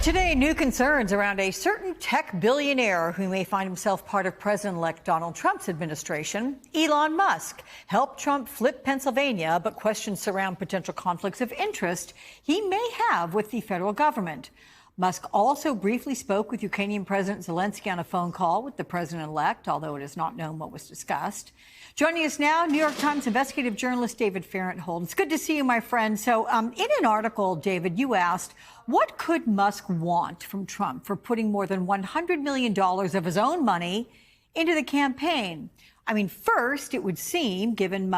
Today, new concerns around a certain tech billionaire who may find himself part of President-elect Donald Trump's administration. Elon Musk helped Trump flip Pennsylvania, but questions surround potential conflicts of interest he may have with the federal government. Musk also briefly spoke with Ukrainian President Zelensky on a phone call with the president-elect, although it is not known what was discussed. Joining us now, New York Times investigative journalist David Fahrenthold. It's good to see you, my friend. So in an article, David, you asked, what could Musk want from Trump for putting more than $100 million of his own money into the campaign? I mean, first, it would seem, given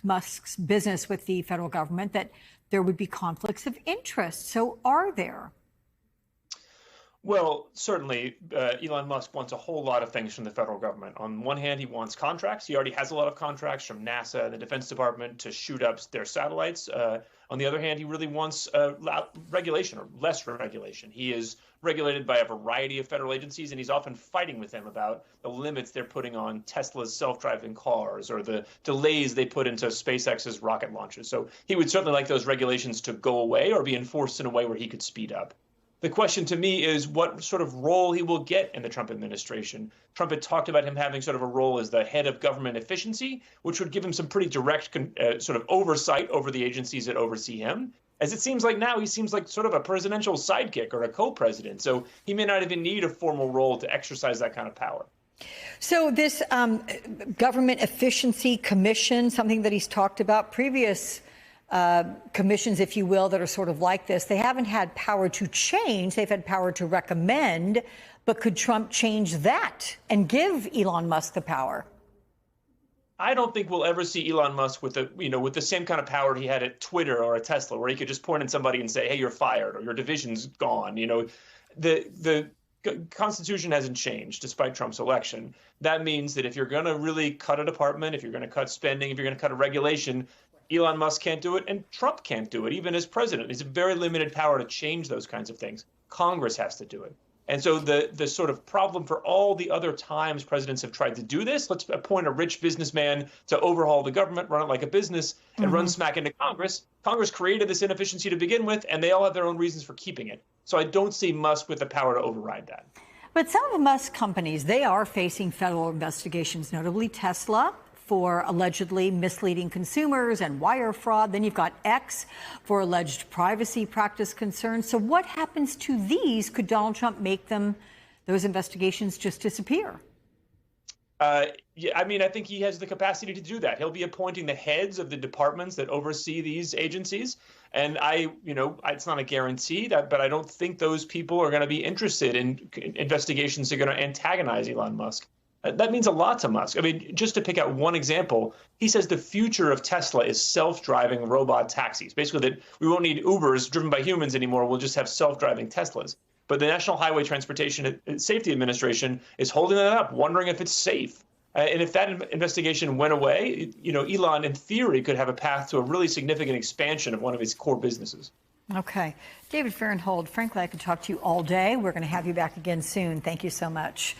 Musk's business with the federal government, that there would be conflicts of interest. So are there? Well, certainly, Elon Musk wants a whole lot of things from the federal government. On one hand, he wants contracts. He already has a lot of contracts from NASA and the Defense Department to shoot up their satellites. On the other hand, he really wants regulation or less regulation. He is regulated by a variety of federal agencies, and he's often fighting with them about the limits they're putting on Tesla's self-driving cars or the delays they put into SpaceX's rocket launches. So he would certainly like those regulations to go away or be enforced in a way where he could speed up. The question to me is what sort of role he will get in the Trump administration. Trump had talked about him having sort of a role as the head of government efficiency, which would give him some pretty direct sort of oversight over the agencies that oversee him. As it seems like now, he seems like sort of a presidential sidekick or a co-president. So he may not even need a formal role to exercise that kind of power. So this government efficiency commission, something that he's talked about, previous commissions, if you will, that are sort of like this, they haven't had power to change. They've had power to recommend. But could Trump change that and give Elon Musk the power? I don't think we'll ever see Elon Musk with the same kind of power he had at Twitter or at Tesla, where he could just point at somebody and say, "Hey, you're fired," or "Your division's gone." The Constitution hasn't changed despite Trump's election. That means that if you're going to really cut a department, if you're going to cut spending, if you're going to cut a regulation, Elon Musk can't do it, and Trump can't do it, even as president. He's a very limited power to change those kinds of things. Congress has to do it. And so the sort of problem for all the other times presidents have tried to do this, let's appoint a rich businessman to overhaul the government, run it like a business, and run smack into Congress. Congress created this inefficiency to begin with, and they all have their own reasons for keeping it. So I don't see Musk with the power to override that. But some of the Musk companies, they are facing federal investigations, notably Tesla, for allegedly misleading consumers and wire fraud. Then you've got X for alleged privacy practice concerns. So what happens to these? Could Donald Trump make those investigations just disappear? Yeah, I mean, I think he has the capacity to do that. He'll be appointing the heads of the departments that oversee these agencies. And it's not a guarantee but I don't think those people are going to be interested in investigations that are going to antagonize Elon Musk. That means a lot to Musk. I mean, just to pick out one example, he says the future of Tesla is self-driving robot taxis. Basically, that we won't need Ubers driven by humans anymore. We'll just have self-driving Teslas. But the National Highway Transportation Safety Administration is holding that up, wondering if it's safe. And if that investigation went away, Elon, in theory, could have a path to a really significant expansion of one of his core businesses. Okay. David Fahrenthold, frankly, I could talk to you all day. We're going to have you back again soon. Thank you so much.